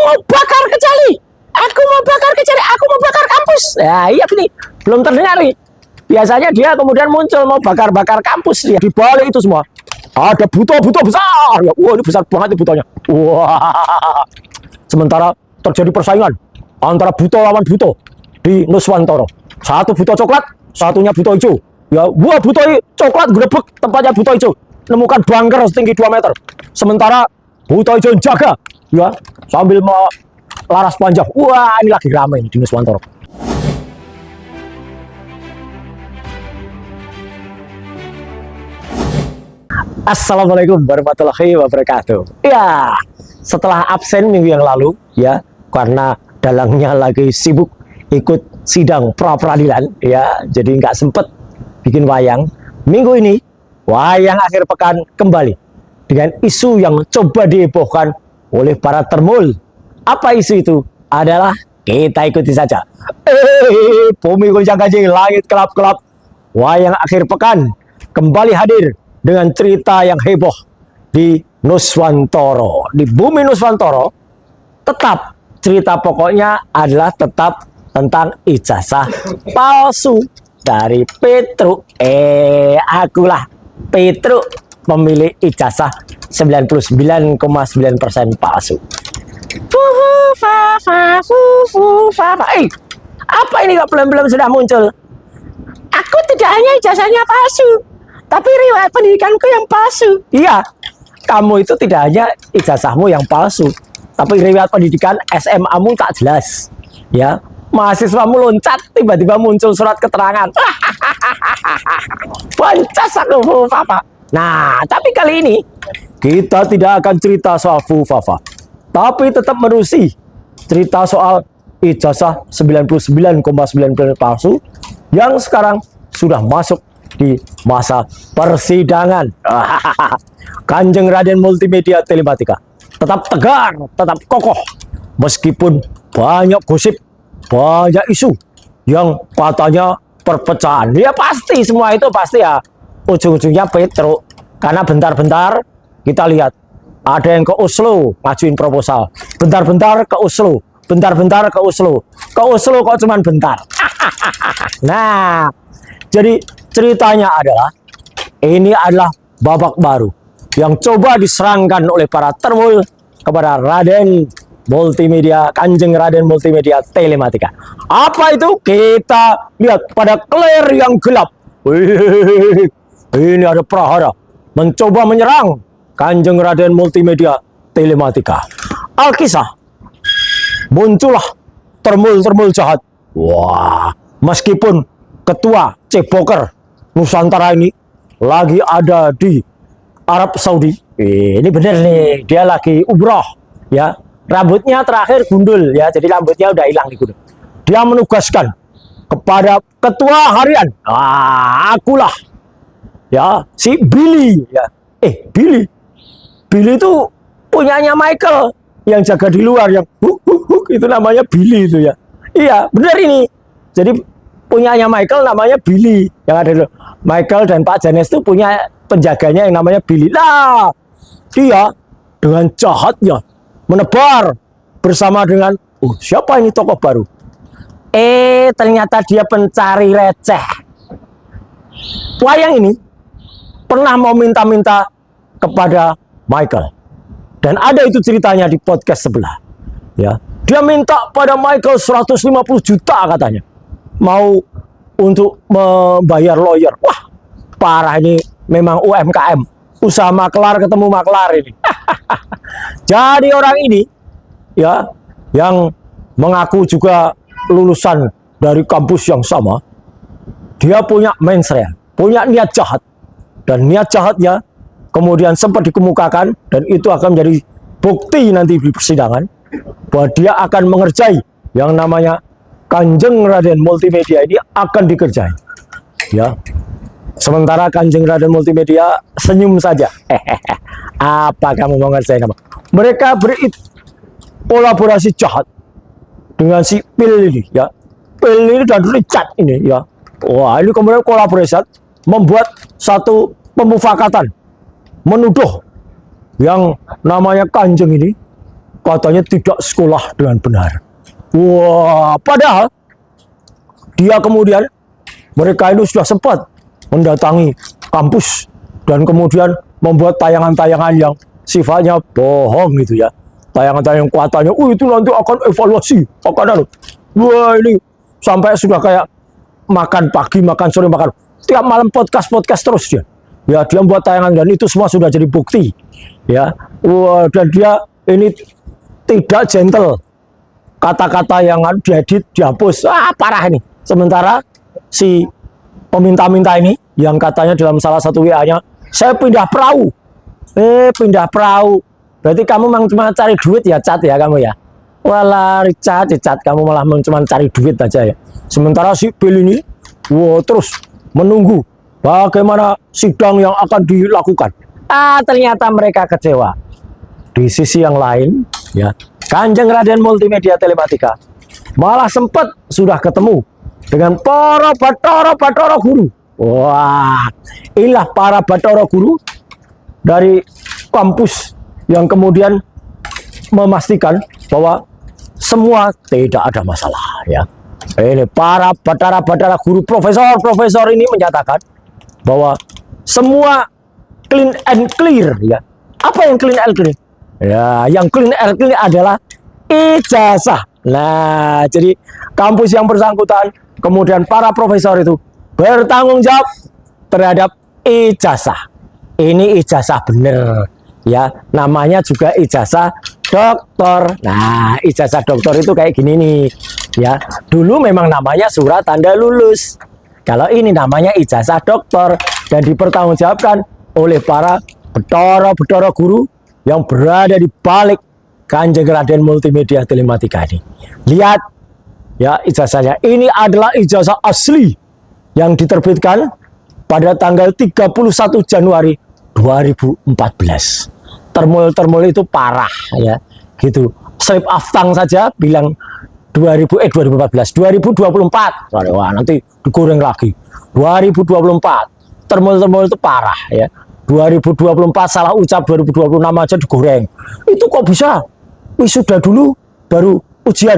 mau bakar kecuali. Aku mau bakar kecuali. Aku mau bakar kampus. Ya iya ini belum terdengar nih. Biasanya dia kemudian muncul mau bakar-bakar kampus. Ya, di balik itu semua ada buto-buto besar. Ya, wah ini besar banget nih butonya. Wah. Sementara terjadi persaingan antara buto lawan buto di Nuswantoro. Satu buto coklat, satunya buto hijau. Ya, wah buto coklat grebek tempatnya buto hijau. Nemukan bunker setinggi 2 meter. Sementara buto hijau jaga, ya sambil laras panjang. Wah ini lagi ramai di Nuswantoro. Assalamualaikum warahmatullahi wabarakatuh. Ya, setelah absen minggu yang lalu, ya, karena dalangnya lagi sibuk ikut sidang pra peradilan, ya, jadi nggak sempet bikin wayang. Minggu ini, wayang akhir pekan kembali dengan isu yang coba dihebohkan oleh para termul. Apa isu itu? Adalah kita ikuti saja. Bumi goncang ganjing, langit kelap-kelap. Wayang akhir pekan kembali hadir dengan cerita yang heboh di Nuswantoro. Di bumi Nuswantoro, tetap cerita pokoknya adalah tetap tentang ijazah palsu dari Petruk. Akulah Petruk, pemilik ijazah 99,9% palsu. Apa ini kok belum sudah muncul? Aku tidak hanya ijazahnya palsu, tapi riwayat pendidikanku yang palsu. Iya, kamu itu tidak hanya ijazahmu yang palsu, tapi riwayat pendidikan SMA-mu tak jelas. Ya, mahasiswamu loncat, tiba-tiba muncul surat keterangan. Pancas aku Fafa. Nah, tapi kali ini kita tidak akan cerita soal Fafa, tapi tetap merusi cerita soal ijazah 99,9% palsu yang sekarang sudah masuk di masa persidangan. Kanjeng Raden Multimedia Telematika tetap tegar, tetap kokoh meskipun banyak gosip, banyak isu yang katanya perpecahan. Ya pasti semua itu pasti ya ujung-ujungnya Petruk, karena bentar-bentar kita lihat ada yang ke Oslo ngajuin proposal, bentar-bentar ke Oslo, bentar-bentar ke Oslo kok cuman bentar. Nah, jadi ceritanya adalah ini adalah babak baru yang coba diserangkan oleh para termul kepada Raden Multimedia, Kanjeng Raden Multimedia Telematika. Apa itu? Kita lihat pada keler yang gelap. Wih, ini ada prahara mencoba menyerang Kanjeng Raden Multimedia Telematika. Alkisah, muncullah termul-termul jahat. Wah, meskipun ketua ceboker Nusantara ini lagi ada di Arab Saudi. Ini bener nih, dia lagi umroh, ya. Rambutnya terakhir gundul, ya, jadi rambutnya udah hilang di gundul. Dia menugaskan kepada ketua harian, akulah, ya, si Billy, ya. Billy itu punyanya Michael yang jaga di luar, yang itu namanya Billy itu, ya. Iya, benar ini. Jadi punyanya Michael namanya Billy, yang ada dulu. Michael dan Pak Janes itu punya penjaganya yang namanya Billy. Lah, dia dengan jahatnya menebar bersama dengan siapa ini tokoh baru? Ternyata dia pencari receh. Wayang ini pernah mau minta-minta kepada Michael, dan ada itu ceritanya di podcast sebelah. Ya, dia minta pada Michael 150 juta katanya, mau untuk membayar lawyer. Wah, parah ini, memang UMKM, usaha maklar ketemu maklar ini. Jadi orang ini, ya, yang mengaku juga lulusan dari kampus yang sama, dia punya mensreya, punya niat jahat, dan niat jahatnya kemudian sempat dikemukakan, dan itu akan menjadi bukti nanti di persidangan bahwa dia akan mengerjai yang namanya Kanjeng Raden Multimedia ini akan dikerjai. Ya. Sementara Kanjeng Raden Multimedia senyum saja. Apa kamu mau ngerjain apa? Mereka kolaborasi jahat dengan si Pil ini, ya. Pil ini dan Richard ini, ya. Wah, ini kemudian kolaborasi membuat satu pemufakatan, menuduh yang namanya Kanjeng ini katanya tidak sekolah dengan benar. Wah, padahal dia kemudian mereka itu sudah sempat mendatangi kampus dan kemudian membuat tayangan-tayangan yang sifatnya bohong gitu ya. Tayangan-tayangan katanya, itu nanti akan evaluasi, wah ini sampai sudah kayak makan pagi, makan sore, makan tiap malam podcast terus dia. Ya, dia buat tayangan dan itu semua sudah jadi bukti. Ya, wah, dan dia ini tidak gentle. Kata-kata yang diedit, dihapus, parah ini. Sementara si peminta-minta ini yang katanya dalam salah satu WA-nya, saya pindah perahu. Pindah perahu. Berarti kamu memang cuma cari duit ya, Cat ya kamu ya. Walah, Cat, kamu malah cuma cari duit aja ya. Sementara si Bill ini, terus menunggu bagaimana sidang yang akan dilakukan. Ternyata mereka kecewa. Di sisi yang lain, ya, Kanjeng Raden Multimedia Telematika malah sempat sudah ketemu dengan para Bathara Guru. Wah, inilah para Bathara Guru dari kampus yang kemudian memastikan bahwa semua tidak ada masalah ya. Ini para Bathara Guru, profesor ini menyatakan bahwa semua clean and clear ya. Apa yang clean and clear? Ya, yang clean and clear adalah ijazah. Nah, jadi kampus yang bersangkutan kemudian para profesor itu bertanggung jawab terhadap ijazah. Ini ijazah bener ya, namanya juga ijazah doktor. Nah, ijazah doktor itu kayak gini nih ya. Dulu memang namanya surat tanda lulus. Kalau ini namanya ijazah doktor dan dipertanggungjawabkan oleh para Bathara Guru yang berada di balik Kanjeng Raden Multimedia Telematika ini. Lihat ya ijazahnya. Ini adalah ijazah asli yang diterbitkan pada tanggal 31 Januari 2014. Termul itu parah ya, gitu. Slip of tongue saja bilang 2014, 2024. Sorry, wah nanti digoreng lagi. 2024. Termul itu parah ya. 2024 salah ucap, 2026 aja digoreng. Itu kok bisa? Wisuda dulu baru ujian.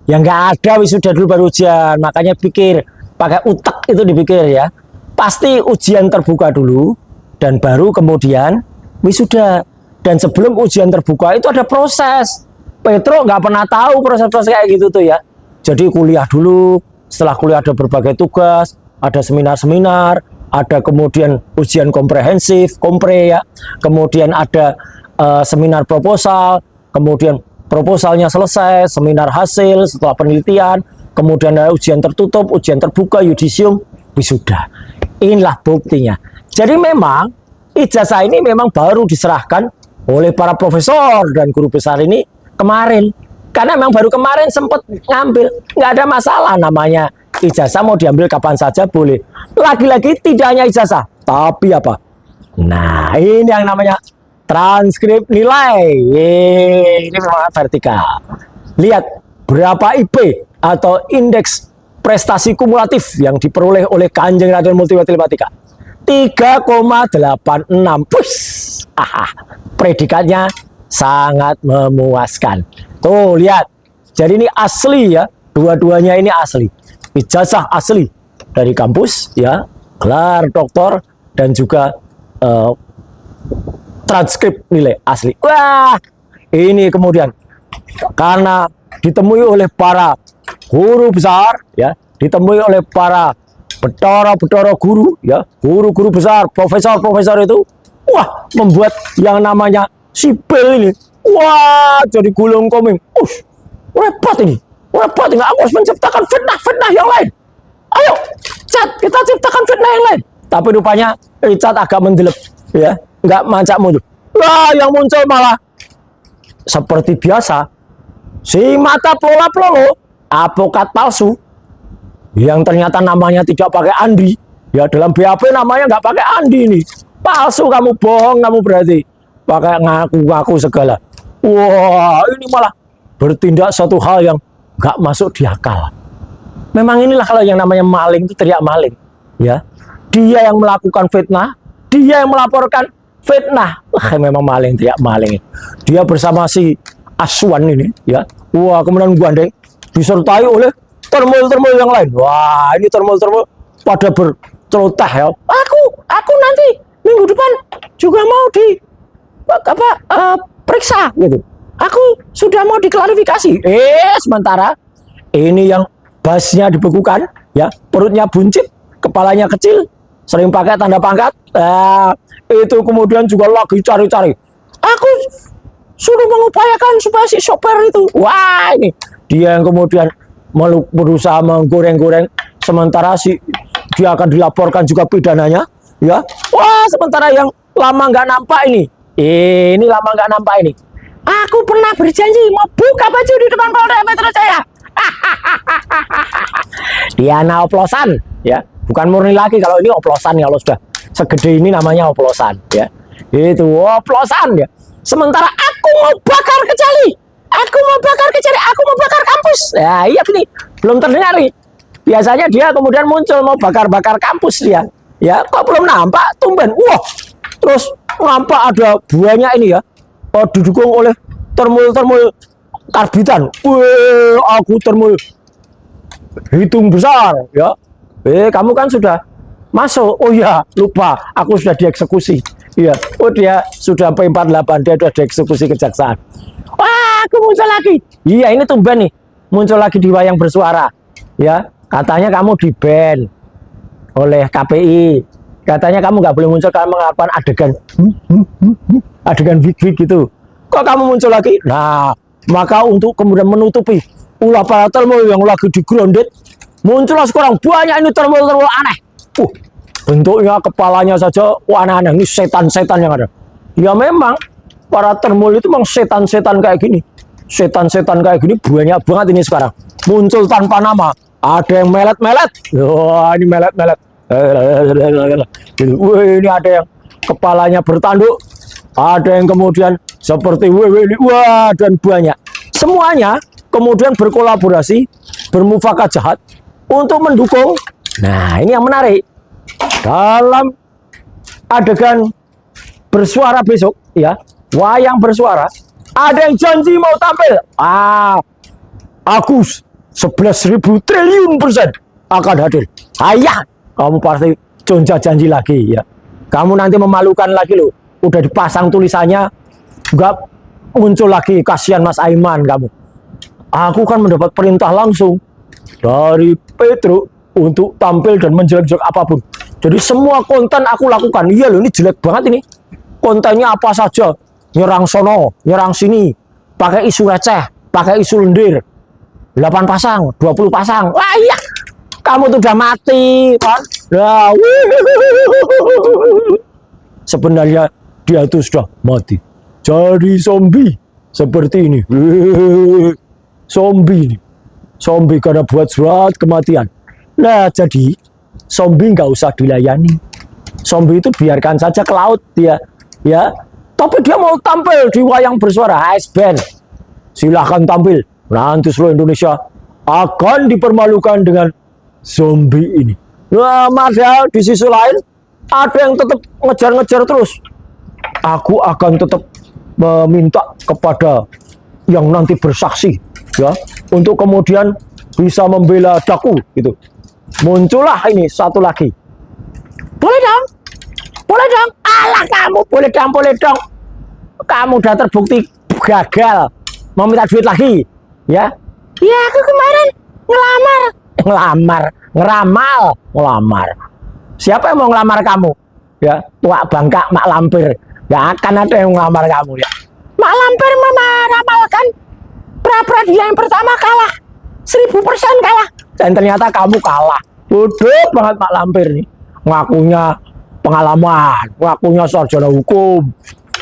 Ya nggak ada wisuda dulu baru ujian. Makanya pikir, pakai utek itu dipikir ya. Pasti ujian terbuka dulu dan baru kemudian wisuda. Dan sebelum ujian terbuka itu ada proses. Petro nggak pernah tahu proses-proses kayak gitu tuh ya. Jadi kuliah dulu, setelah kuliah ada berbagai tugas, ada seminar-seminar, ada kemudian ujian komprehensif, kompre ya. Kemudian ada seminar proposal, kemudian proposalnya selesai, seminar hasil, setelah penelitian, kemudian ada ujian tertutup, ujian terbuka, yudisium, wisuda. Inilah buktinya. Jadi memang ijazah ini memang baru diserahkan oleh para profesor dan guru besar ini kemarin. Karena memang baru kemarin sempat ngambil. Nggak ada masalah namanya ijazah mau diambil kapan saja boleh. Lagi-lagi tidak hanya ijazah, tapi apa? Nah, ini yang namanya transkrip nilai. Ini memang vertikal. Lihat berapa IP atau indeks prestasi kumulatif yang diperoleh oleh Kanjeng Raden Multimedia Telematika. 3,86. Push. Predikatnya sangat memuaskan. Tuh, lihat. Jadi ini asli ya. Dua-duanya ini asli. Ijazah asli dari kampus ya, gelar doktor dan juga transkrip nilai asli. Wah, ini kemudian karena ditemui oleh para guru besar ya, ditemui oleh para Bathara Guru ya, guru-guru besar, profesor itu, wah, membuat yang namanya sipil ini, wah, jadi gulung koming. Repot ini. Repot, nggak harus menciptakan fitnah yang lain. Ayo, Cat, kita ciptakan fitnah yang lain. Tapi rupanya Richard agak mendelep, ya, nggak mancak muncul. Lah, yang muncul malah seperti biasa, si mata pelolo, advokat palsu, yang ternyata namanya tidak pakai Andi. Ya, dalam BAP namanya nggak pakai Andi nih. Palsu kamu, bohong kamu berarti. Pakai ngaku-ngaku segala. Wah, ini malah bertindak suatu hal yang nggak masuk di akal. Memang inilah kalau yang namanya maling itu teriak maling, ya. Dia yang melakukan fitnah, dia yang melaporkan fitnah. Memang maling teriak maling. Dia bersama si Asuhan ini ya. Wah, kemudian gandeng disertai oleh termul-termul yang lain. Wah, ini termul-termul pada berceloteh ya. Aku nanti minggu depan juga mau di periksa gitu. Aku sudah mau diklarifikasi. Sementara ini yang basnya dibekukan ya, perutnya buncit, kepalanya kecil, sering pakai tanda pangkat. Itu kemudian juga lagi cari-cari. Aku sudah mengupayakan supaya si sopir itu. Wah, ini dia yang kemudian berusaha menggoreng-goreng, sementara dia akan dilaporkan juga pidananya ya. Wah, sementara yang lama nggak nampak ini lama nggak nampak ini. Aku pernah berjanji mau buka baju di depan Polda Metro Jaya. Diana oplosan ya, bukan murni lagi. Kalau ini oplosan ya, kalau sudah segede ini namanya oplosan ya. Itu oplosan ya. Sementara aku mau bakar kecuali, aku mau bakar kampus. Ya iya, ini belum terdengar nih. Biasanya dia kemudian muncul mau bakar-bakar kampus dia. Ya, kok belum nampak tumben. Wah, terus nampak ada buahnya ini ya. Didukung oleh termul-termul karbitan. Aku termul hitung besar ya. Kamu kan sudah masuk. Oh ya, lupa. Aku sudah dieksekusi. Iya. Oh, dia sudah P48, dia sudah dieksekusi kejaksaan. Wah, aku muncul lagi. Iya, ini tumben nih. Muncul lagi di Wayang Bersuara. Ya, katanya kamu di-ban oleh KPI. Katanya kamu nggak boleh muncul kalau melakukan adegan wig gitu. Kok kamu muncul lagi? Nah, maka untuk kemudian menutupi ulah para termul yang lagi di-grounded, muncullah sekarang banyak ini termul-termul aneh. Bentuknya, kepalanya saja aneh-aneh. Ini setan-setan yang ada. Ya memang para termul itu memang setan-setan kayak gini. Setan-setan kayak gini banyak banget ini sekarang. Muncul tanpa nama. Ada yang melet-melet. Wah, ini melet-melet. Ini ada yang kepalanya bertanduk. Ada yang kemudian seperti wah, dan banyak. Semuanya kemudian berkolaborasi, bermufakat jahat untuk mendukung. Nah, ini yang menarik. Dalam adegan bersuara besok ya, Wayang Bersuara, ada yang janji mau tampil. Aku 11.000 triliun % akan hadir. Ayah, kamu pasti conca janji lagi ya. Kamu nanti memalukan lagi loh. Udah dipasang tulisannya, nggak muncul lagi. Kasihan Mas Aiman kamu. Aku kan mendapat perintah langsung dari Petro untuk tampil dan menjelek-jelek apapun. Jadi semua konten aku lakukan. Iya loh, ini jelek banget ini. Kontennya apa saja. Nyerang sono, nyerang sini. Pakai isu receh, pakai isu lendir. 8 pasang, 20 pasang. Wah iya, kamu tuh udah mati kan? Nah, sebenarnya dia tuh sudah mati. Jadi zombie seperti ini. Zombie ini. Zombie karena buat surat kematian. Nah, jadi zombie nggak usah dilayani. Zombie itu biarkan saja ke laut dia, ya. Tapi dia mau tampil di Wayang Bersuara, band. Silahkan tampil. Nanti seluruh Indonesia akan dipermalukan dengan zombie ini. Nah, padahal di sisi lain ada yang tetap ngejar-ngejar terus. Aku akan tetap meminta kepada yang nanti bersaksi, ya, untuk kemudian bisa membela daku gitu. Muncullah ini satu lagi. Boleh dong, boleh dong. Alah kamu, boleh dong. Kamu udah terbukti gagal, mau minta duit lagi, ya? Ya aku kemarin ngelamar. Siapa yang mau ngelamar kamu? Ya, tua bangka mak lampir. Gak akan ada yang ngelamar kamu ya. Mak lampir meramalkan pra dia yang pertama kalah, 1000% kalah. Dan ternyata kamu kalah. Bodoh banget Mak Lampir nih. Ngakunya pengalaman, ngakunya sarjana hukum,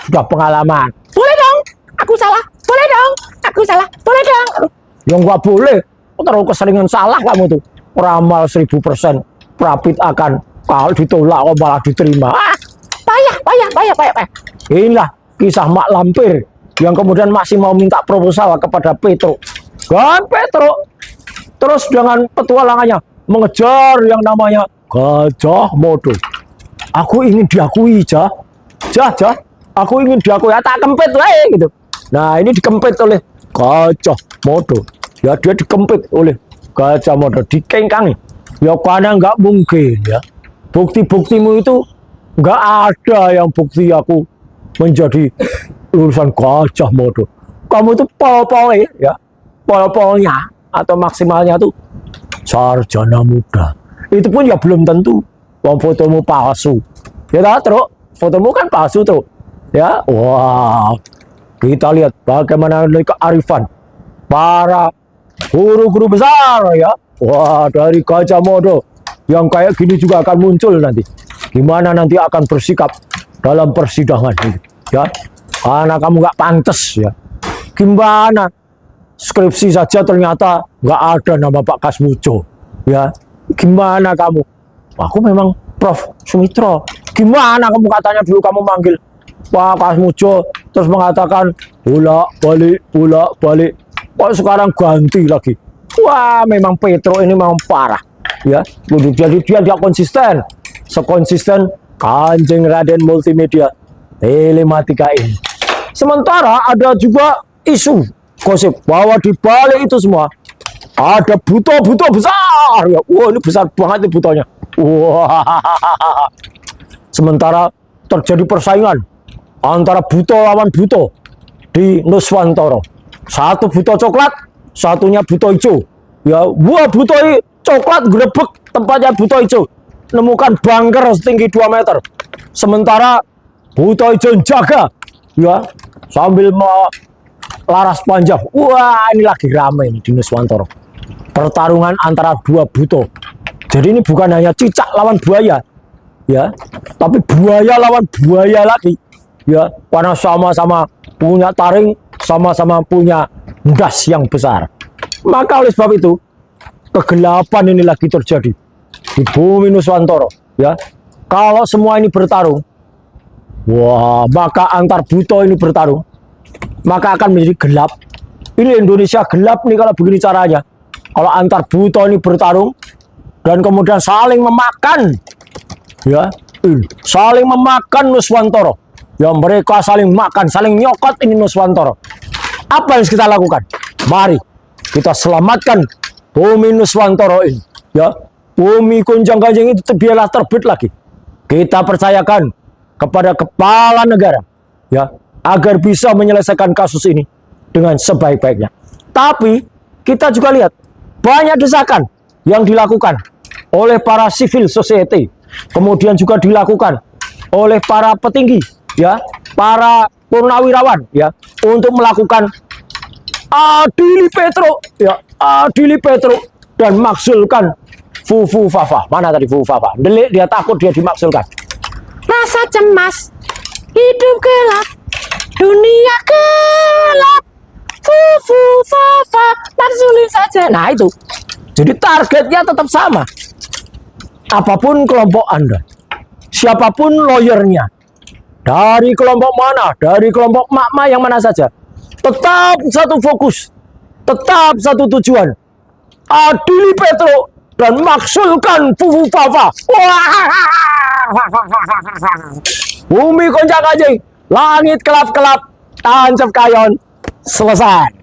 sudah pengalaman. Boleh dong, aku salah. Boleh dong, aku salah. Boleh dong. Ya nggak boleh. Terlalu keseringan salah kamu tuh. Ramal 1000%, Prapit akan kalau ditolak malah diterima. Payah. Inilah kisah Mak Lampir yang kemudian masih mau minta proposal kepada Petro. Dan Petro terus dengan petualangannya mengejar yang namanya Gajah Mada. Aku ingin diakui, Jah. Aku ingin diakui. Tak kempit lah gitu. Nah, ini dikempit oleh Gajah Mada. Ya, dia dikempit oleh Gajah Mada, dikengkangi. Ya karena nggak mungkin ya. Bukti-buktimu itu nggak ada yang bukti aku menjadi lulusan Gajah Mada. Kamu itu pol-pol ya, pol-polnya atau maksimalnya tuh sarjana muda. Itu pun ya belum tentu. Wong fotomu palsu. Ya tak, Truk? Fotomu kan palsu, Truk. Ya, wah. Kita lihat bagaimana kearifan para guru-guru besar ya. Wah, dari Gajah Mada yang kayak gini juga akan muncul nanti. Gimana nanti akan bersikap dalam persidangan ini, ya. Karena kamu nggak pantas ya. Gimana skripsi saja ternyata nggak ada nama Pak Kasmujo, ya. Gimana kamu? Aku memang Prof Sumitro. Gimana kamu katanya dulu kamu manggil Pak Kasmujo terus mengatakan bolak balik. Kok sekarang ganti lagi? Wah, memang Petro ini memang parah, ya. Jadi dia tidak konsisten, sekonsisten Kanjeng Raden Multimedia Telematika ini. Sementara ada juga isu gosip bahwa di balik itu semua ada buto-buto besar, ya. Wah, ini besar banget nih butonya. Wah. Sementara terjadi persaingan antara buto lawan buto di Nuswantara. Satu buto coklat, satunya buto hijau. Ya, buah buto coklat grebek tempatnya buto hijau. Nemukan bunker setinggi 2 meter. Sementara buto hijau jaga, ya, sambil laras panjang. Wah, ini lagi ramai nih di Nuswantara. Pertarungan antara dua buto. Jadi ini bukan hanya cicak lawan buaya, ya, tapi buaya lawan buaya lagi, ya, karena sama-sama punya taring, sama-sama punya das yang besar. Maka oleh sebab itu kegelapan ini lagi terjadi di bumi Nuswantara, ya. Kalau semua ini bertarung, wah, maka antar buto ini bertarung, maka akan menjadi gelap. Ini Indonesia gelap nih kalau begini caranya. Kalau antar buto ini bertarung dan kemudian saling memakan, ya, saling memakan Nuswantara. Ya, mereka saling makan, saling nyokot ini Nuswantara. Apa yang kita lakukan? Mari kita selamatkan bumi Nuswantara ini, ya. Bumi Gonjang-Ganjing itu biarlah terbit lagi. Kita percayakan kepada kepala negara, ya, agar bisa menyelesaikan kasus ini dengan sebaik-baiknya. Tapi kita juga lihat banyak desakan yang dilakukan oleh para civil society, kemudian juga dilakukan oleh para petinggi, ya, para purnawirawan, ya, untuk melakukan adili Petro, ya, adili Petro dan maksulkan Fufu Fafa. Mana tadi Fufu Fafa? Delik, dia takut dia dimaksulkan. Rasa cemas, hidup gelap, dunia gelap, Fufu Fafa, maksulin saja. Nah itu, jadi targetnya tetap sama. Apapun kelompok Anda, siapapun lawyernya, dari kelompok mana, dari kelompok makma yang mana saja, tetap satu fokus, tetap satu tujuan, adili Petro dan maksulkan Fufu Fafa. Bumi Gonjang-Ganjing, langit kelap-kelap, tancap kayon, selesai.